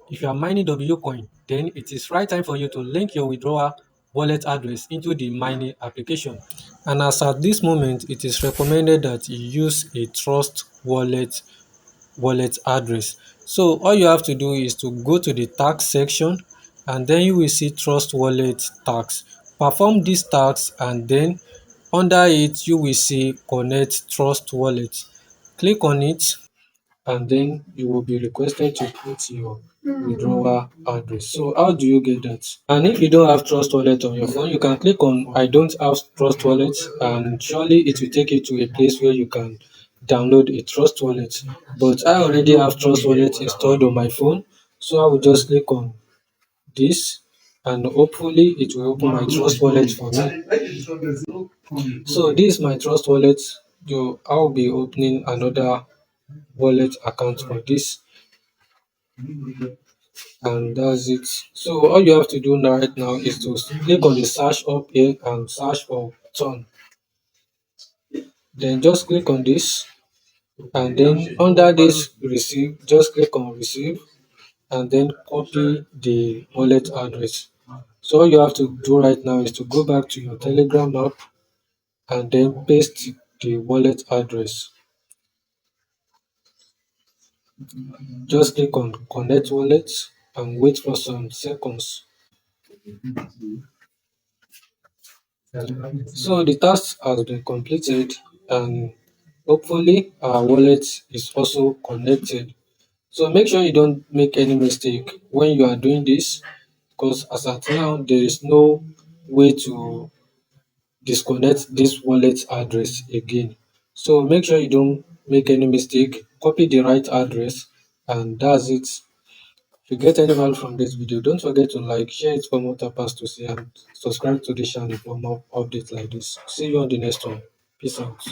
if you are mining WCoin, then it is right time for you to link your withdrawal wallet address into the mining application. And as at this moment, it is recommended that you use a trust wallet address. So all you have to do is to go to the tax section, and then you will see trust wallet tax. Perform this tax, and then under it you will see connect trust wallet. Click on it, and then you will be requested to put your withdrawal address. So how do you get that? And if you don't have trust wallet on your phone, you can click on I don't have trust wallet, and surely it will take you to a place where you can download a trust wallet. But I already have trust wallet installed on my phone, so I will just click on this, and hopefully it will open my trust wallet for me. So this is my trust wallet. I'll be opening another wallet account for this, and that's it. So all you have to do now right now is to click on the search up here and search for ton. Then just click on this, and then under this receive, just click on receive, and then copy the wallet address. So all you have to do right now is to go back to your Telegram app and then paste the wallet address. Just click on connect wallet and wait for some seconds. So the task has been completed, and hopefully our wallet is also connected. So make sure you don't make any mistake when you are doing this, because as at now there is no way to disconnect this wallet address again. So make sure you don't make any mistake, copy the right address, and that's it. If you get any value from this video, don't forget to like, share it for more tappers to see, and subscribe to the channel for more updates like this. See you on the next one. Peace out.